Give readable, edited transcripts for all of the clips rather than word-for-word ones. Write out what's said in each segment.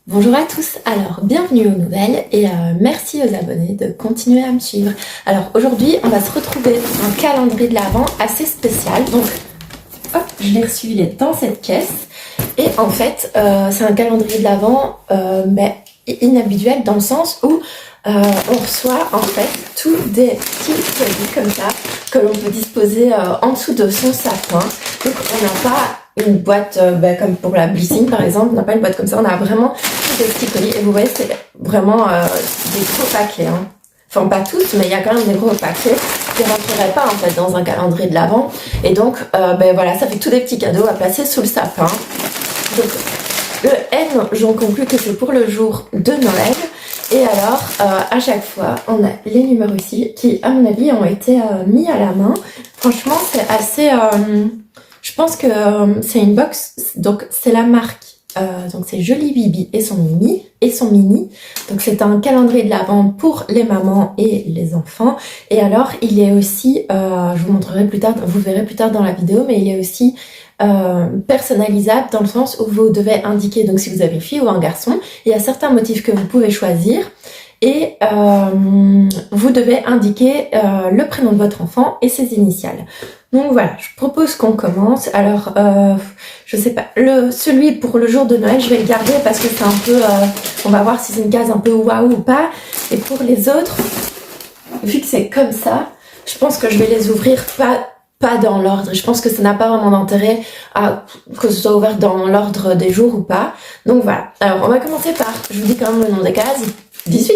Bonjour à tous, alors bienvenue aux nouvelles et merci aux abonnés de continuer à me suivre. Alors aujourd'hui on va se retrouver dans un calendrier de l'Avent assez spécial, donc hop, je l'ai reçu, il est dans cette caisse et en fait c'est un calendrier de l'Avent inhabituel dans le sens où on reçoit en fait tous des petits produits comme ça que l'on peut disposer en dessous de son sapin. Donc on n'a pas une boîte comme pour la Blissing par exemple, on n'a pas une boîte comme ça, on a vraiment des petits colis et vous voyez c'est vraiment des gros paquets. Hein. Enfin pas tous, mais il y a quand même des gros paquets qui ne rentreraient pas en fait dans un calendrier de l'Avent. Et donc voilà, ça fait tous des petits cadeaux à placer sous le sapin. Donc le N, j'en conclus que c'est pour le jour de Noël. Et alors, à chaque fois, on a les numéros ici qui, à mon avis, ont été mis à la main. Franchement, c'est assez... je pense que c'est une box, donc c'est la marque. Donc c'est Jolie Bibi et son mini. Donc c'est un calendrier de l'Avent pour les mamans et les enfants. Et alors, il est aussi, je vous montrerai plus tard, vous verrez plus tard dans la vidéo, mais il est aussi personnalisable dans le sens où vous devez indiquer, donc si vous avez une fille ou un garçon, il y a certains motifs que vous pouvez choisir et vous devez indiquer le prénom de votre enfant et ses initiales. Donc voilà, je propose qu'on commence. Alors je sais pas, celui pour le jour de Noël je vais le garder parce que c'est un peu on va voir si c'est une case un peu waouh ou pas. Et pour les autres, vu que c'est comme ça, je pense que je vais les ouvrir pas dans l'ordre. Je pense que ça n'a pas vraiment d'intérêt que ce soit ouvert dans l'ordre des jours ou pas. Donc voilà. Alors on va commencer par, je vous dis quand même le nom des cases, 18.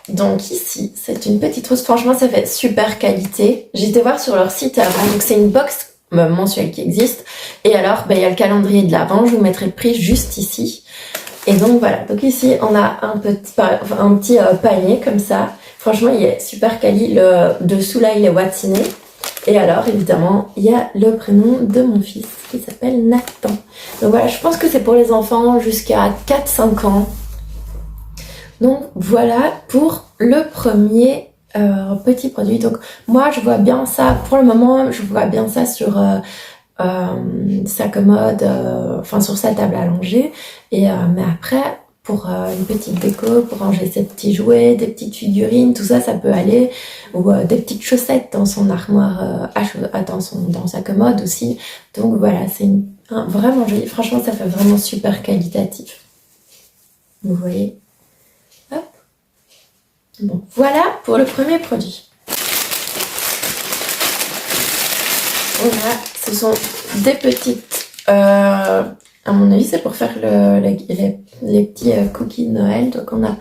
Donc ici, c'est une petite trousse. Franchement, ça fait super qualité. J'ai été voir sur leur site avant. Donc c'est une box mensuelle qui existe. Et alors, il y a le calendrier de l'Avent. Je vous mettrai le prix juste ici. Et donc voilà. Donc ici, on a un petit panier comme ça. Franchement, il est super quali. Le dessous là, il est watiné. Et alors, évidemment, il y a le prénom de mon fils qui s'appelle Nathan. Donc voilà, je pense que c'est pour les enfants jusqu'à 4-5 ans. Donc voilà pour le premier petit produit. Donc moi, je vois bien ça, pour le moment, je vois bien ça sur sa commode, enfin sur sa table à langer. Mais après, pour une petite déco, pour ranger ses petits jouets, des petites figurines, tout ça, ça peut aller. Ou des petites chaussettes dans son armoire, dans sa commode aussi. Donc voilà, c'est vraiment joli. Franchement, ça fait vraiment super qualitatif. Vous voyez ? Hop. Bon, voilà pour le premier produit. Ce sont des petites... à mon avis, c'est pour faire les petits cookies de Noël. Donc, on a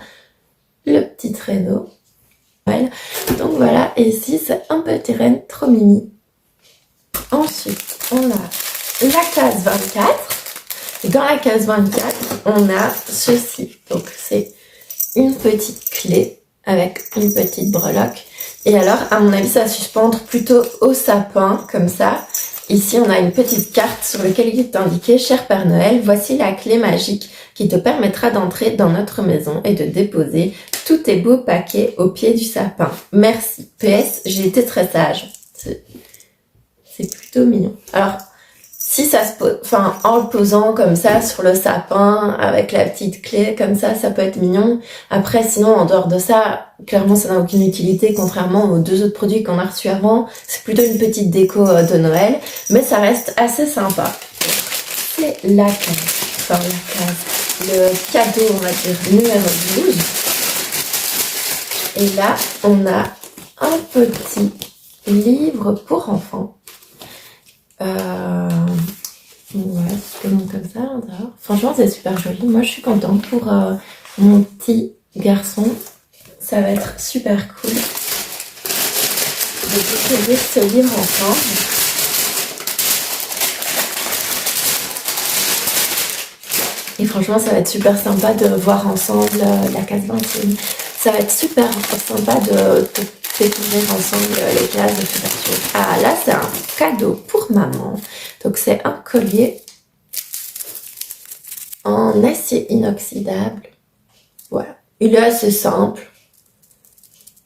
le petit traîneau. Donc, voilà. Et ici, c'est un petit renne trop mimi. Ensuite, on a la case 24. Et dans la case 24, on a ceci. Donc, c'est une petite clé avec une petite breloque. Et alors, à mon avis, ça va suspendre plutôt au sapin, comme ça. Ici, on a une petite carte sur laquelle il est indiqué « Cher Père Noël, voici la clé magique qui te permettra d'entrer dans notre maison et de déposer tous tes beaux paquets au pied du sapin. Merci. PS, j'ai été très sage. » C'est plutôt mignon. Alors, si ça se pose, en le posant comme ça sur le sapin avec la petite clé comme ça peut être mignon. Après, sinon, en dehors de ça, clairement, ça n'a aucune utilité, contrairement aux deux autres produits qu'on a reçus avant. C'est plutôt une petite déco de Noël, mais ça reste assez sympa. C'est la case, le cadeau, on va dire, numéro 12. Et là, on a un petit livre pour enfants. Ouais, c'est comme ça à l'intérieur. Franchement, c'est super joli. Moi, je suis contente pour mon petit garçon. Ça va être super cool de découvrir ce livre ensemble. Et franchement, ça va être super sympa de voir ensemble la case 21. Ça va être super sympa de découvrir ensemble les cases de couverture. Ah, là, c'est un cadeau pour maman. Donc, c'est un collier en acier inoxydable. Voilà. Il est assez simple,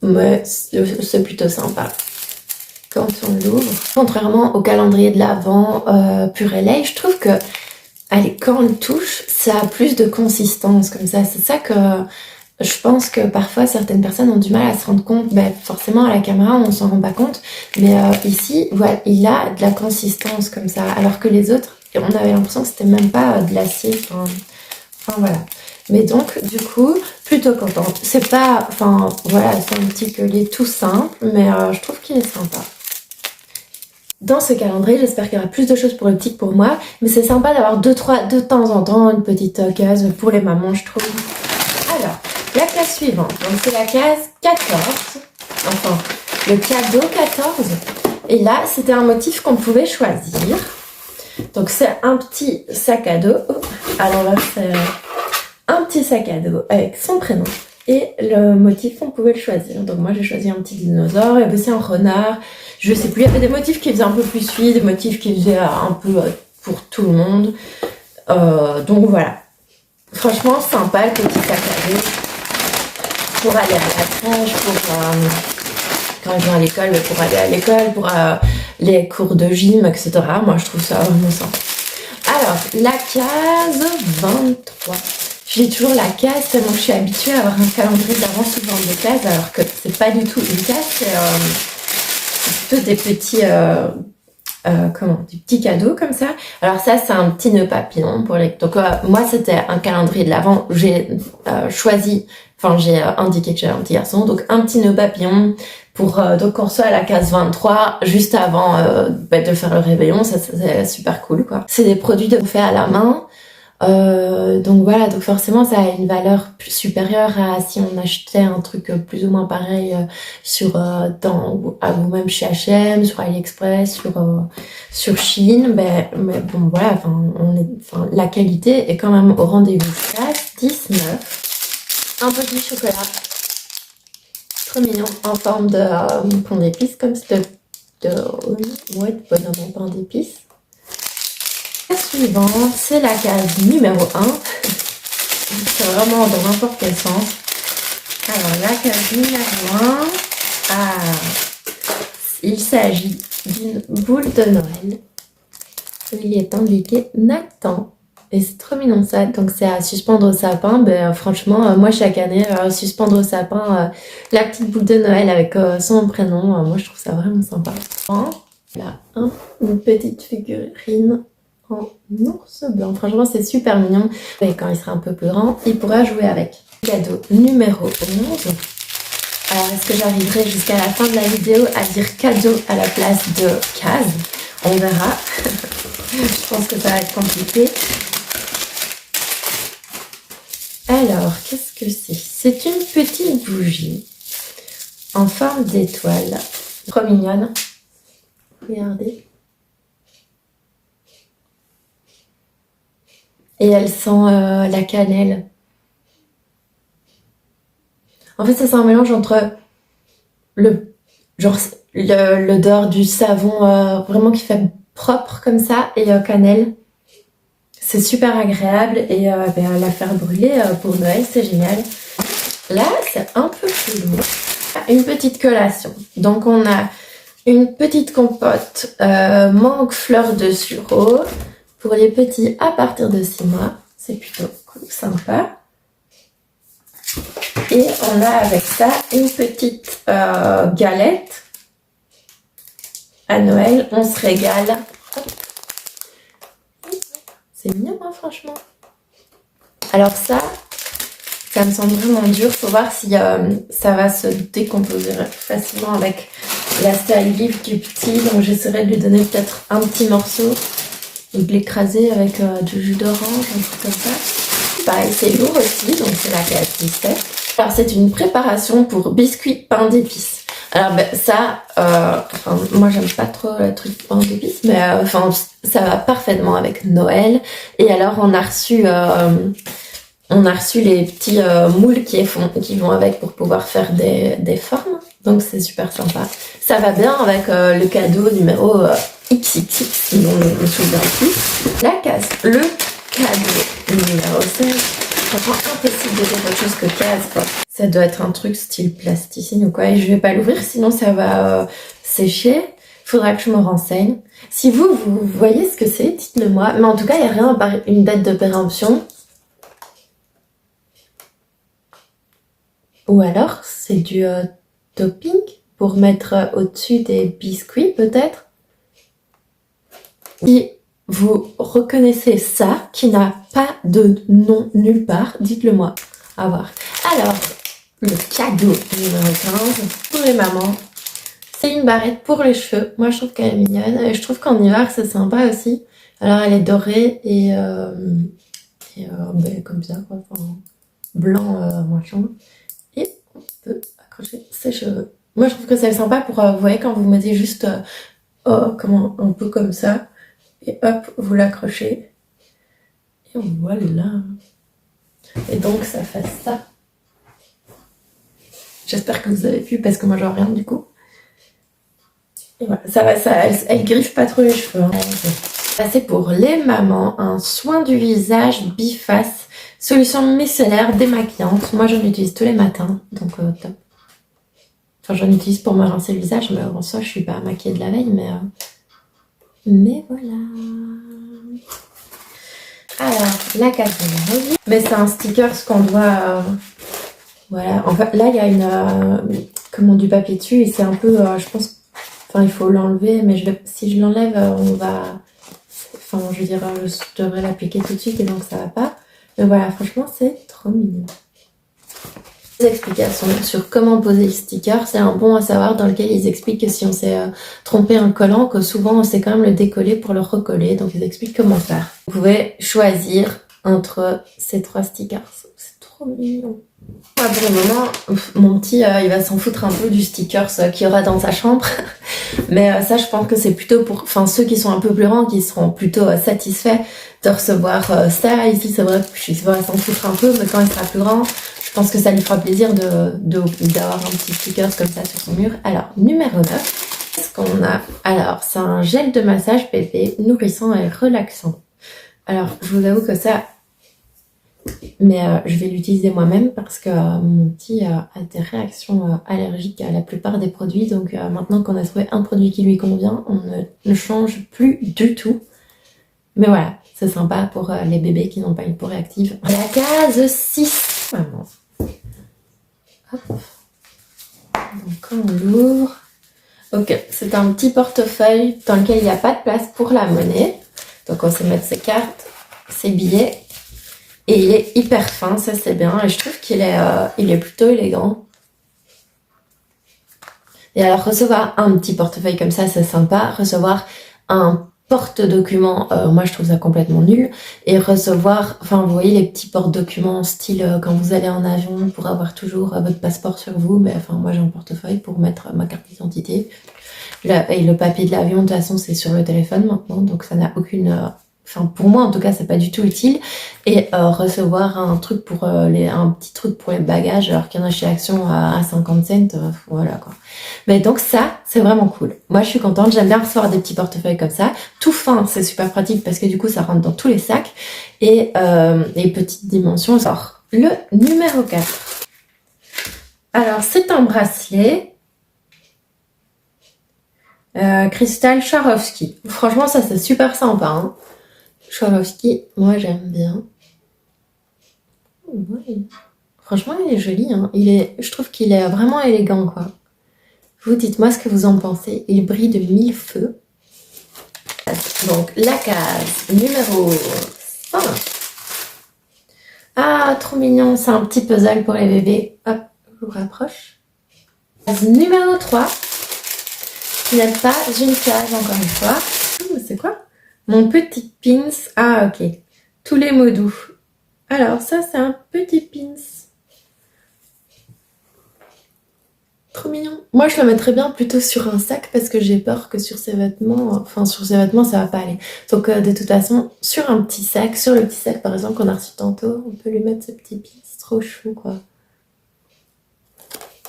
mais c'est plutôt sympa quand on l'ouvre. Contrairement au calendrier de l'Avent Purée Lait, je trouve que allez, quand on le touche, ça a plus de consistance comme ça. C'est ça que je pense que parfois certaines personnes ont du mal à se rendre compte. Ben, forcément, à la caméra, on s'en rend pas compte. Mais ici, voilà, il a de la consistance comme ça. Alors que les autres, on avait l'impression que c'était même pas de l'acier. Enfin, voilà. Mais donc, du coup, plutôt contente. C'est pas... Enfin, voilà, c'est un petit collier tout simple, mais je trouve qu'il est sympa. Dans ce calendrier, j'espère qu'il y aura plus de choses pour le petit que pour moi, mais c'est sympa d'avoir de temps en temps une petite case pour les mamans, je trouve. Alors, la case suivante, donc c'est la case 14, enfin, le cadeau 14, et là, c'était un motif qu'on pouvait choisir. Donc, c'est un petit sac à dos. Alors là, c'est un petit sac à dos avec son prénom. Et le motif, on pouvait le choisir. Donc moi, j'ai choisi un petit dinosaure, il y avait aussi un renard. Je sais plus, il y avait des motifs qui faisaient un peu plus fille, des motifs qui faisaient un peu pour tout le monde. Donc voilà. Franchement, sympa le petit sac à dos. Pour aller à la crèche, pour quand je viens à l'école, pour aller à l'école, pour les cours de gym, etc. Moi, je trouve ça vraiment sympa. Alors, la case 23. J'ai toujours la case tellement je suis habituée à avoir un calendrier d'avance souvent de cases, alors que c'est pas du tout une case, c'est plutôt des petits, des petits cadeaux comme ça. Alors ça, c'est un petit nœud papillon pour les. Donc moi, c'était un calendrier de l'avant. J'ai choisi, enfin j'ai indiqué que j'avais un petit garçon, donc un petit nœud papillon pour donc on soit à la case 23 juste avant de faire le réveillon. Ça, c'est super cool quoi. C'est des produits fait à la main. Donc voilà, donc forcément ça a une valeur plus supérieure à si on achetait un truc plus ou moins pareil à vous-même chez H&M, sur AliExpress, sur Shein. Mais bon voilà, la qualité est quand même au rendez-vous. Case 19, un petit chocolat trop mignon en forme de pain d'épices, comme de bonhomme en pain d'épices. La suivante, c'est la case numéro 1. C'est vraiment dans n'importe quel sens. Alors, la case numéro 1, il s'agit d'une boule de Noël. Il est indiqué Nathan. Et c'est trop mignon ça. Donc, c'est à suspendre au sapin. Franchement, moi, chaque année, suspendre au sapin la petite boule de Noël avec son prénom. Moi, je trouve ça vraiment sympa. Là, une petite figurine en ours blanc. Franchement, c'est super mignon. Et quand il sera un peu plus grand, il pourra jouer avec. Cadeau numéro 11. Alors, est-ce que j'arriverai jusqu'à la fin de la vidéo à dire cadeau à la place de case? On verra. Je pense que ça va être compliqué. Alors, qu'est-ce que c'est? C'est une petite bougie en forme d'étoile. Trop mignonne. Regardez. Et elle sent la cannelle. En fait, ça c'est un mélange entre l'odeur du savon vraiment qui fait propre comme ça et cannelle. C'est super agréable et la faire brûler pour Noël, c'est génial. Là, c'est un peu plus lourd. Une petite collation. Donc, on a une petite compote mangue fleur de sureau pour les petits à partir de 6 mois. C'est plutôt cool, sympa. Et on a avec ça une petite galette. À Noël, on se régale. C'est mignon, hein, franchement. Alors ça me semble vraiment dur. Faut voir si ça va se décomposer facilement avec la salive du petit. Donc j'essaierai de lui donner peut-être un petit morceau et de l'écraser avec du jus d'orange, un truc comme ça. Pareil, c'est lourd aussi, donc c'est la case 17. Alors c'est une préparation pour biscuits pain d'épices. Alors moi j'aime pas trop le truc pain d'épices, mais ça va parfaitement avec Noël. Et alors on a reçu les petits moules qui vont avec pour pouvoir faire des formes. Donc c'est super sympa. Ça va bien avec le cadeau numéro XXX, si on ne me souvient plus. La case, le cadeau numéro 16. Franchement, impossible de dire autre chose que case, quoi. Ça doit être un truc style plasticine ou quoi. Et je vais pas l'ouvrir, sinon ça va sécher. Faudra que je me renseigne. Si vous voyez ce que c'est, dites-le moi. Mais en tout cas, il n'y a rien à part une date de péremption. Ou alors, c'est du topping pour mettre au-dessus des biscuits, peut-être. Si vous reconnaissez ça, qui n'a pas de nom nulle part, dites-le moi. À voir. Alors, le cadeau numéro 15 pour les mamans. C'est une barrette pour les cheveux. Moi, je trouve qu'elle est mignonne. Et je trouve qu'en hiver, c'est sympa aussi. Alors, elle est dorée et ben, comme ça, quoi. Enfin, blanc, machin. Et on peut accrocher ses cheveux. Moi, je trouve que c'est sympa pour, vous voyez, quand vous mettez juste, oh, comment, un peu comme ça. Et hop, vous l'accrochez. Et voilà. Et donc, ça fait ça. J'espère que vous avez vu parce que moi, je vois rien du coup. Et voilà, ça va, elle griffe pas trop les cheveux. Hein. Ça, c'est pour les mamans, un soin du visage biface, solution micellaire démaquillante. Moi, j'en utilise tous les matins, donc top. Enfin, j'en utilise pour me rincer le visage, mais en soi, je suis pas maquillée de la veille, mais voilà. Alors, la catégorie. Mais c'est un sticker, ce qu'on doit... voilà, en fait, là, il y a une... du papier dessus, et c'est un peu, je pense... Enfin, il faut l'enlever, mais si je l'enlève, on va... Enfin, je veux dire, je devrais l'appliquer tout de suite, et donc ça va pas. Mais voilà, franchement, c'est trop mignon. Des explications sur comment poser le sticker, c'est un bon à savoir dans lequel ils expliquent que si on s'est trompé un collant, que souvent on sait quand même le décoller pour le recoller, donc ils expliquent comment faire. Vous pouvez choisir entre ces 3 stickers, c'est trop mignon. Pour le moment, mon petit, il va s'en foutre un peu du sticker qu'il y aura dans sa chambre, mais ça je pense que c'est plutôt pour ceux qui sont un peu plus grands, qui seront plutôt satisfaits de recevoir ça. Ici c'est vrai que il va s'en foutre un peu, mais quand il sera plus grand, je pense que ça lui fera plaisir d'avoir un petit sticker comme ça sur son mur. Alors, numéro 9, qu'est-ce qu'on a? Alors, c'est un gel de massage bébé, nourrissant et relaxant. Alors, je vous avoue que ça... Mais je vais l'utiliser moi-même parce que mon petit a des réactions allergiques à la plupart des produits. Donc, maintenant qu'on a trouvé un produit qui lui convient, on ne change plus du tout. Mais voilà, c'est sympa pour les bébés qui n'ont pas une peau réactive. La case 6. Vraiment. Hop. Donc quand on l'ouvre, ok, c'est un petit portefeuille dans lequel il n'y a pas de place pour la monnaie. Donc on sait mettre ses cartes, ses billets. Et il est hyper fin, ça c'est bien. Et je trouve qu'il est, il est plutôt élégant. Et alors recevoir un petit portefeuille comme ça, c'est sympa. Recevoir un porte-documents, moi je trouve ça complètement nul. Et recevoir, vous voyez les petits porte-documents style quand vous allez en avion pour avoir toujours votre passeport sur vous. Mais moi j'ai un portefeuille pour mettre ma carte d'identité. Et le papier de l'avion, de toute façon, c'est sur le téléphone maintenant, donc ça n'a aucune... pour moi en tout cas, c'est pas du tout utile. Et recevoir un truc pour un petit truc pour les bagages, alors qu'il y en a chez Action à 50 cents, voilà quoi. Mais donc ça, c'est vraiment cool. Moi, je suis contente. J'aime bien recevoir des petits portefeuilles comme ça. Tout fin, c'est super pratique parce que du coup, ça rentre dans tous les sacs. Et petite dimension. Alors, le numéro 4. Alors, c'est un bracelet. Cristal Swarovski. Franchement, ça, c'est super sympa. Hein. Swarovski, moi, j'aime bien. Ouais. Franchement, il est joli. Hein. Je trouve qu'il est vraiment élégant, quoi. Vous dites-moi ce que vous en pensez. Il brille de 1000 feux. Donc, la case numéro 5. Ah, trop mignon. C'est un petit puzzle pour les bébés. Hop, je vous rapproche. Case numéro 3. Qui n'est pas une case, encore une fois. C'est quoi? Mon petit pins. Ah, ok. Tous les mots doux. Alors, ça, c'est un petit pins. Trop mignon. Moi, je le mettrais bien plutôt sur un sac parce que j'ai peur que sur ses vêtements... sur ses vêtements, ça va pas aller. Donc, de toute façon, sur un petit sac, sur le petit sac, par exemple, qu'on a reçu tantôt, on peut lui mettre ce petit pins. Trop chou, quoi.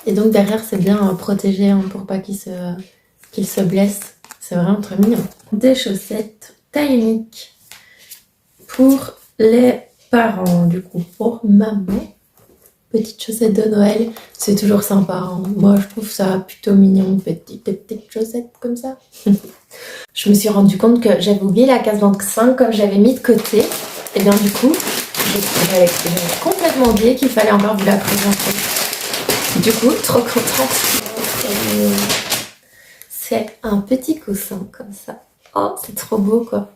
Et donc, derrière, c'est bien protégé pour pas qu'il se blesse. C'est vraiment très mignon. Des chaussettes taille unique pour les parents, du coup, pour maman. petites chaussettes de Noël. C'est toujours sympa, hein. Moi, je trouve ça plutôt mignon, des petites chaussettes comme ça. Je me suis rendu compte que j'avais oublié la case 25 comme j'avais mis de côté. Et bien du coup, j'avais complètement oublié qu'il fallait encore vous la présenter. Du coup, trop contente. C'est un petit coussin comme ça. Oh, c'est trop beau quoi.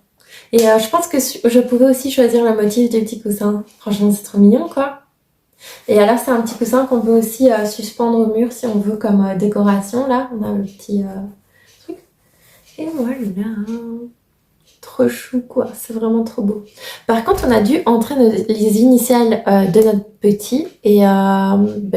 Et je pense que je pouvais aussi choisir le motif du petit coussin. Franchement, c'est trop mignon quoi. Et alors, c'est un petit coussin qu'on peut aussi suspendre au mur si on veut comme décoration. Là, on a le petit truc. Et voilà. Trop chou quoi, c'est vraiment trop beau. Par contre, on a dû entrer les initiales de notre petit et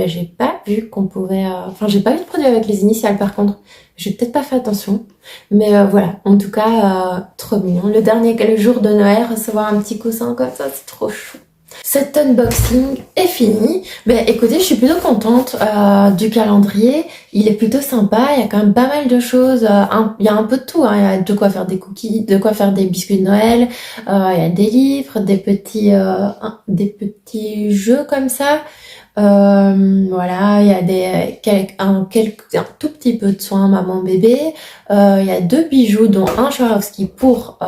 j'ai pas vu qu'on pouvait... Enfin, j'ai pas vu de produit avec les initiales par contre. J'ai peut-être pas fait attention. Mais voilà, en tout cas, trop mignon. Le jour de Noël, recevoir un petit coussin comme ça, c'est trop chou. Cet unboxing est fini. Ben écoutez, je suis plutôt contente du calendrier. Il est plutôt sympa. Il y a quand même pas mal de choses. Il y a un peu de tout, hein. Il y a de quoi faire des cookies, de quoi faire des biscuits de Noël. Il y a des livres, des petits jeux comme ça. Voilà, il y a un tout petit peu de soins maman bébé. Il y a 2 bijoux dont un Swarovski pour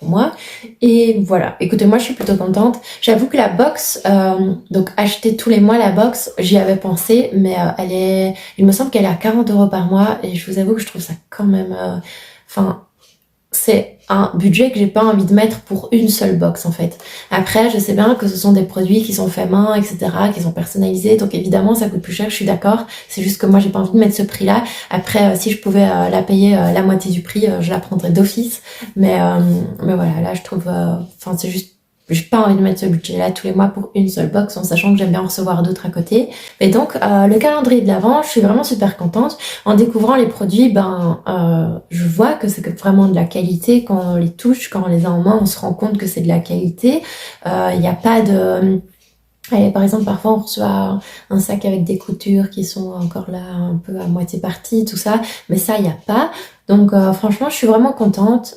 moi. Et voilà, écoutez, moi je suis plutôt contente. J'avoue que la box, donc acheter tous les mois la box, j'y avais pensé, mais il me semble qu'elle est à 40 € par mois et je vous avoue que je trouve ça quand même, c'est un budget que j'ai pas envie de mettre pour une seule box en fait. Après, je sais bien que ce sont des produits qui sont faits main, etc., qui sont personnalisés, donc évidemment ça coûte plus cher, je suis d'accord. C'est juste que moi j'ai pas envie de mettre ce prix-là. Après, si je pouvais la payer la moitié du prix, je la prendrais d'office. Mais voilà, là je trouve, c'est juste, j'ai pas envie de mettre ce budget-là tous les mois pour une seule box, en sachant que j'aime bien en recevoir d'autres à côté. Et donc, le calendrier de l'Avent, je suis vraiment super contente. En découvrant les produits, je vois que c'est vraiment de la qualité. Quand on les touche, quand on les a en main, on se rend compte que c'est de la qualité. Il n'y a pas de... Et par exemple, parfois on reçoit un sac avec des coutures qui sont encore là, un peu à moitié parties, tout ça. Mais ça, il n'y a pas. Donc franchement, je suis vraiment contente.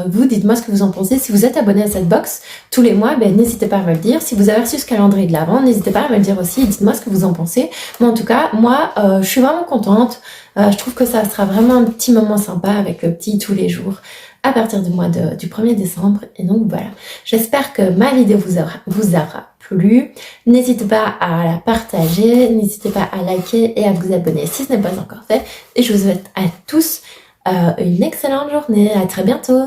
Vous, dites-moi ce que vous en pensez. Si vous êtes abonné à cette box tous les mois, n'hésitez pas à me le dire. Si vous avez reçu ce calendrier de l'Avent, n'hésitez pas à me le dire aussi. Dites-moi ce que vous en pensez. Mais en tout cas, moi, je suis vraiment contente. Je trouve que ça sera vraiment un petit moment sympa avec le petit tous les jours à partir du mois du 1er décembre. Et donc voilà, j'espère que ma vidéo vous aura plu. N'hésitez pas à la partager, n'hésitez pas à liker et à vous abonner si ce n'est pas encore fait. Et je vous souhaite à tous une excellente journée. À très bientôt.